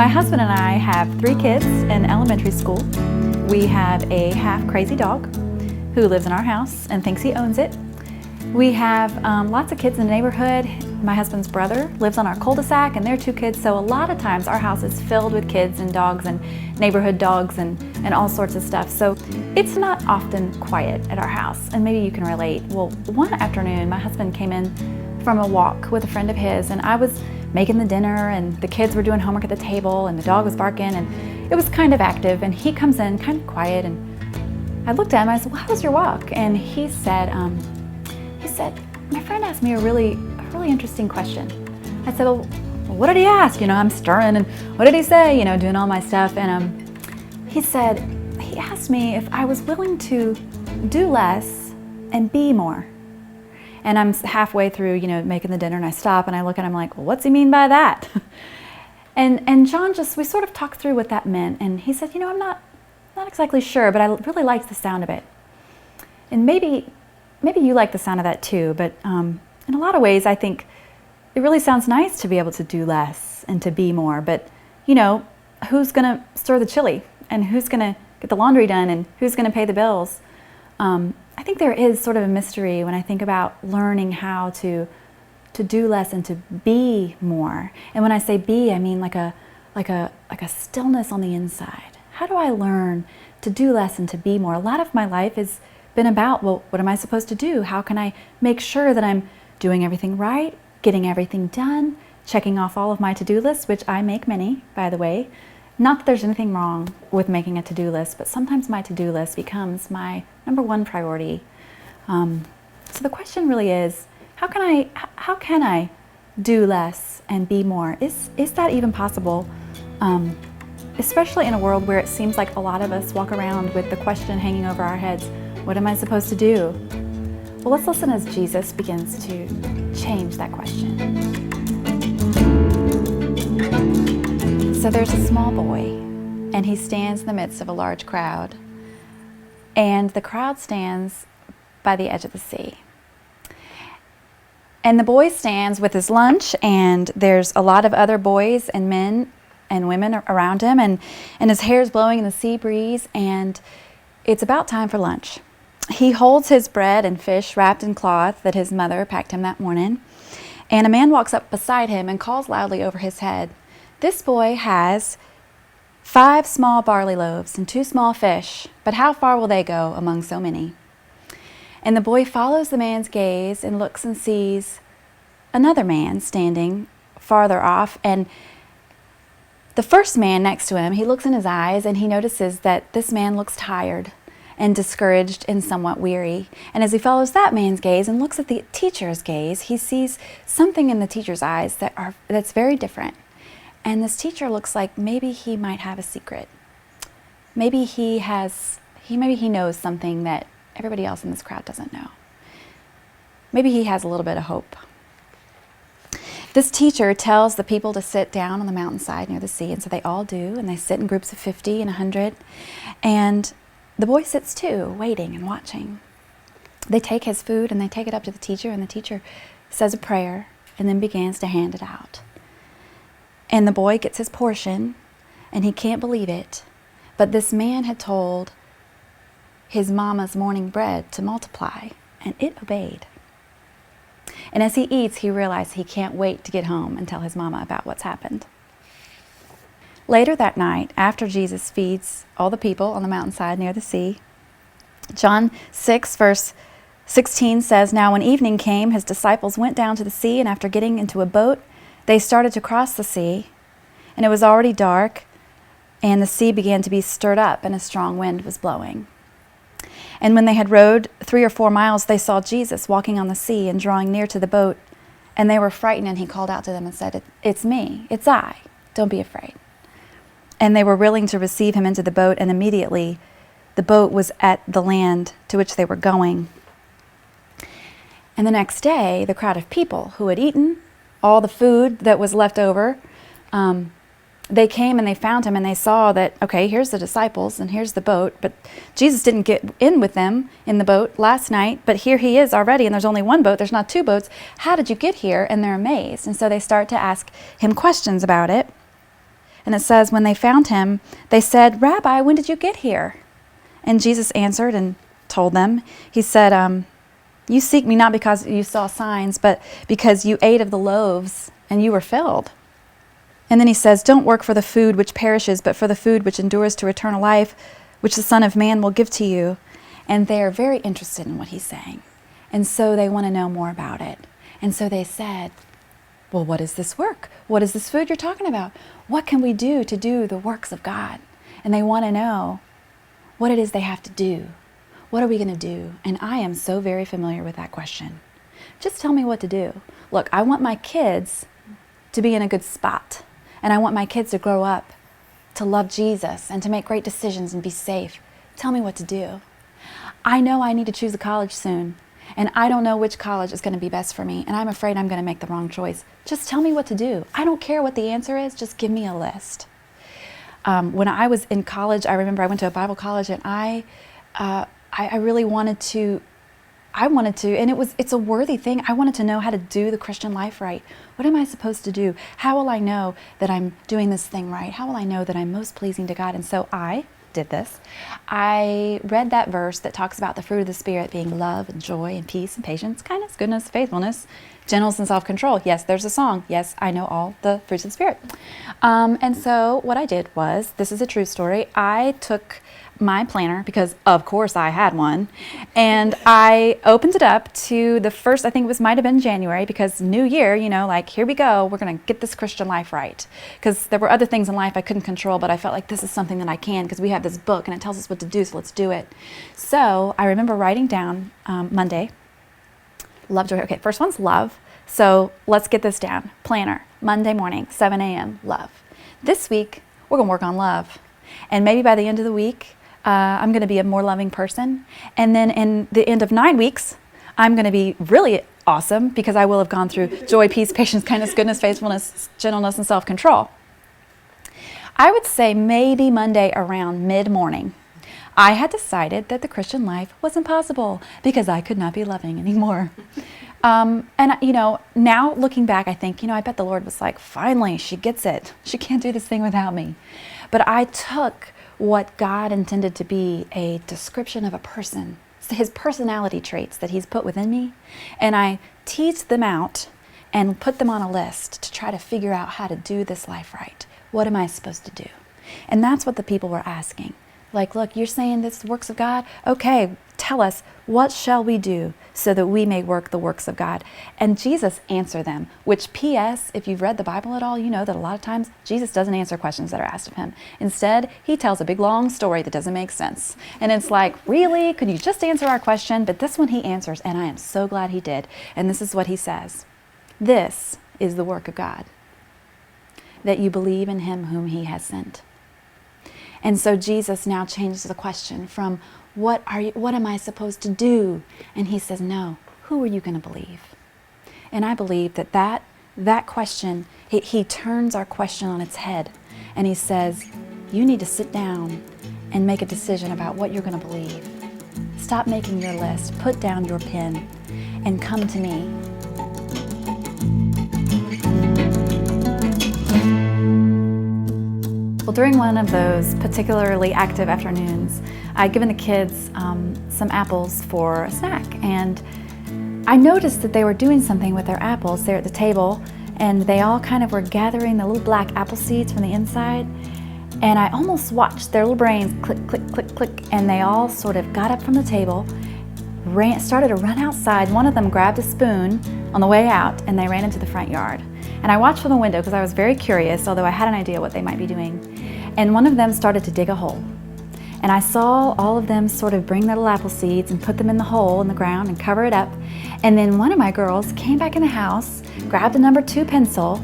My husband and I have 3 kids in elementary school. We have a half crazy dog who lives in our house and thinks he owns it. We have lots of kids in the neighborhood. My husband's brother lives on our cul-de-sac and they're 2 kids, so a lot of times our house is filled with kids and dogs and neighborhood dogs and all sorts of stuff. So it's not often quiet at our house, and maybe you can relate. Well, one afternoon my husband came in from a walk with a friend of his, and I was making the dinner and the kids were doing homework at the table and the dog was barking and it was kind of active, and he comes in kind of quiet, and I looked at him and I said, "Well, how was your walk?" And he said, "My friend asked me a really interesting question." I said, "Well, what did he ask?" I'm stirring, and what did he say? Doing all my stuff. And he said, he asked me if I was willing to do less and be more. And I'm halfway through, making the dinner, and I stop and I look at him like, "Well, what's he mean by that?" and John we sort of talked through what that meant. And he said, "I'm not exactly sure, but I really liked the sound of it." And maybe you like the sound of that too, but in a lot of ways I think it really sounds nice to be able to do less and to be more. But who's gonna stir the chili, and who's gonna get the laundry done, and who's gonna pay the bills? I think there is sort of a mystery when I think about learning how to do less and to be more. And when I say be, I mean like a stillness on the inside. How do I learn to do less and to be more? A lot of my life has been about, well, what am I supposed to do? How can I make sure that I'm doing everything right, getting everything done, checking off all of my to-do lists, which I make many, by the way. Not that there's anything wrong with making a to-do list, but sometimes my to-do list becomes my number one priority. So the question really is, how can I do less and be more? Is that even possible? Especially in a world where it seems like a lot of us walk around with the question hanging over our heads, what am I supposed to do? Well, let's listen as Jesus begins to change that question. So there's a small boy, and he stands in the midst of a large crowd. And the crowd stands by the edge of the sea. And the boy stands with his lunch, and there's a lot of other boys and men and women around him, and his hair is blowing in the sea breeze, and it's about time for lunch. He holds his bread and fish wrapped in cloth that his mother packed him that morning, and a man walks up beside him and calls loudly over his head, "This boy has 5 small barley loaves and 2 small fish, but how far will they go among so many?" And the boy follows the man's gaze and looks and sees another man standing farther off, and the first man next to him, he looks in his eyes and he notices that this man looks tired and discouraged and somewhat weary. And as he follows that man's gaze and looks at the teacher's gaze, he sees something in the teacher's eyes that's very different. And this teacher looks like maybe he might have a secret. Maybe he knows something that everybody else in this crowd doesn't know. Maybe he has a little bit of hope. This teacher tells the people to sit down on the mountainside near the sea, and so they all do, and they sit in groups of 50 and 100. And the boy sits too, waiting and watching. They take his food and they take it up to the teacher, and the teacher says a prayer and then begins to hand it out. And the boy gets his portion, and he can't believe it. But this man had told his mama's morning bread to multiply, and it obeyed. And as he eats, he realizes he can't wait to get home and tell his mama about what's happened. Later that night, after Jesus feeds all the people on the mountainside near the sea, John 6, verse 16 says, "Now when evening came, his disciples went down to the sea, and after getting into a boat, they started to cross the sea. And it was already dark, and the sea began to be stirred up, and a strong wind was blowing. And when they had rowed 3 or 4 miles, they saw Jesus walking on the sea and drawing near to the boat. And they were frightened, and he called out to them and said, 'It's me, it's I, don't be afraid.' And they were willing to receive him into the boat, and immediately the boat was at the land to which they were going. And the next day, the crowd of people who had eaten all the food that was left over, they came and they found him, and they saw that, okay, here's the disciples and here's the boat, but Jesus didn't get in with them in the boat last night, but here he is already, and there's only one boat, there's not 2 boats. How did you get here? And they're amazed. And so they start to ask him questions about it. And it says, when they found him, they said, "Rabbi, when did you get here?" And Jesus answered and told them, he said, "You seek me not because you saw signs, but because you ate of the loaves and you were filled." And then he says, "Don't work for the food which perishes, but for the food which endures to eternal life, which the Son of Man will give to you." And they are very interested in what he's saying. And so they want to know more about it. And so they said, "Well, what is this work? What is this food you're talking about? What can we do to do the works of God?" And they want to know what it is they have to do. What are we going to do? And I am so very familiar with that question. Just tell me what to do. Look, I want my kids to be in a good spot. And I want my kids to grow up to love Jesus and to make great decisions and be safe. Tell me what to do. I know I need to choose a college soon. And I don't know which college is going to be best for me. And I'm afraid I'm going to make the wrong choice. Just tell me what to do. I don't care what the answer is. Just give me a list. When I was in college, I remember I went to a Bible college, and I really wanted to, and it's a worthy thing. I wanted to know how to do the Christian life right. What am I supposed to do? How will I know that I'm doing this thing right? How will I know that I'm most pleasing to God? And so I did this. I read that verse that talks about the fruit of the Spirit being love and joy and peace and patience, kindness, goodness, faithfulness, gentleness, and self-control. Yes, there's a song. Yes, I know all the fruits of the Spirit. And so what I did was, this is a true story, I took my planner, because of course I had one, and I opened it up to the first, I think it might have been January, because New Year, like, here we go, we're going to get this Christian life right. Because there were other things in life I couldn't control, but I felt like this is something that I can, because we have this book and it tells us what to do, so let's do it. So I remember writing down Monday, love, joy. Okay, first one's love. So let's get this down. Planner, Monday morning, 7 a.m., love. This week, we're going to work on love. And maybe by the end of the week, I'm going to be a more loving person. And then in the end of 9 weeks, I'm going to be really awesome, because I will have gone through joy, peace, patience, kindness, goodness, faithfulness, gentleness, and self-control. I would say maybe Monday around mid-morning, I had decided that the Christian life was impossible because I could not be loving anymore. And now looking back, I think, I bet the Lord was like, finally, she gets it. She can't do this thing without me. But I took what God intended to be a description of a person, his personality traits that he's put within me, and I teased them out and put them on a list to try to figure out how to do this life right. What am I supposed to do? And that's what the people were asking. Like, look, you're saying this works of God? Okay, tell us, what shall we do so that we may work the works of God? And Jesus answered them, which, P.S., if you've read the Bible at all, you know that a lot of times Jesus doesn't answer questions that are asked of him. Instead, he tells a big long story that doesn't make sense. And it's like, really? Could you just answer our question? But this one he answers, and I am so glad he did. And this is what he says. This is the work of God, that you believe in him whom he has sent. And so Jesus now changes the question from, what am I supposed to do? And he says, no, who are you going to believe? And I believe that question, he turns our question on its head. And he says, you need to sit down and make a decision about what you're going to believe. Stop making your list, put down your pen, and come to me. Well, during one of those particularly active afternoons, I'd given the kids some apples for a snack, and I noticed that they were doing something with their apples there at the table, and they all kind of were gathering the little black apple seeds from the inside, and I almost watched their little brains click, click, click, click, and they all sort of got up from the table, started to run outside. One of them grabbed a spoon on the way out, and they ran into the front yard. And I watched from the window because I was very curious, although I had an idea what they might be doing. And one of them started to dig a hole. And I saw all of them sort of bring their little apple seeds and put them in the hole in the ground and cover it up. And then one of my girls came back in the house, grabbed a number 2 pencil,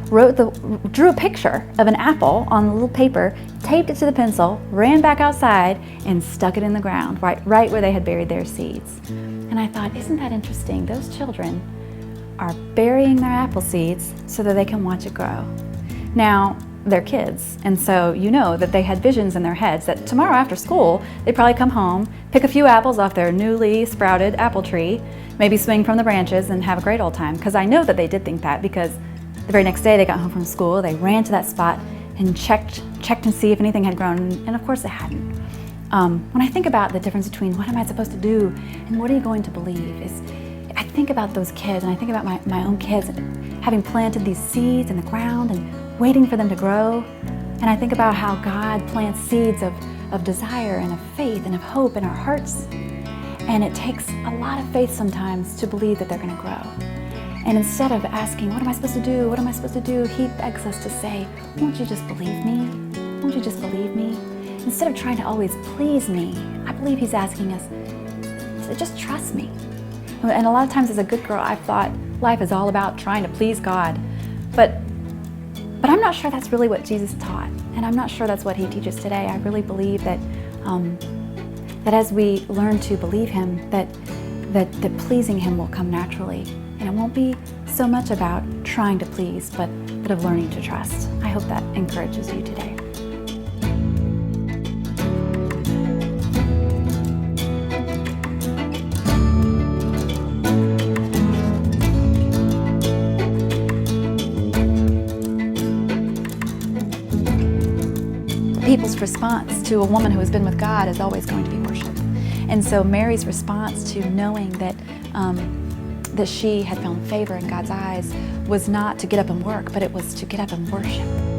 drew a picture of an apple on a little paper, taped it to the pencil, ran back outside, and stuck it in the ground, right where they had buried their seeds. And I thought, isn't that interesting? Those children are burying their apple seeds so that they can watch it grow. Now, they're kids, and so you know that they had visions in their heads that tomorrow after school, they'd probably come home, pick a few apples off their newly sprouted apple tree, maybe swing from the branches and have a great old time. Because I know that they did think that, because the very next day they got home from school, they ran to that spot, and checked and see if anything had grown, and of course it hadn't. When I think about the difference between what am I supposed to do and what are you going to believe, is I think about those kids, and I think about my own kids having planted these seeds in the ground and waiting for them to grow. And I think about how God plants seeds of desire and of faith and of hope in our hearts. And it takes a lot of faith sometimes to believe that they're going to grow. And instead of asking, what am I supposed to do? What am I supposed to do? He begs us to say, won't you just believe me? Won't you just believe me? Instead of trying to always please me, I believe he's asking us to just trust me. And a lot of times as a good girl, I've thought life is all about trying to please God. But I'm not sure that's really what Jesus taught. And I'm not sure that's what he teaches today. I really believe that that as we learn to believe him, that pleasing him will come naturally. And it won't be so much about trying to please, but of learning to trust. I hope that encourages you today. People's response to a woman who has been with God is always going to be worship. And so Mary's response to knowing that that she had found favor in God's eyes was not to get up and work, but it was to get up and worship.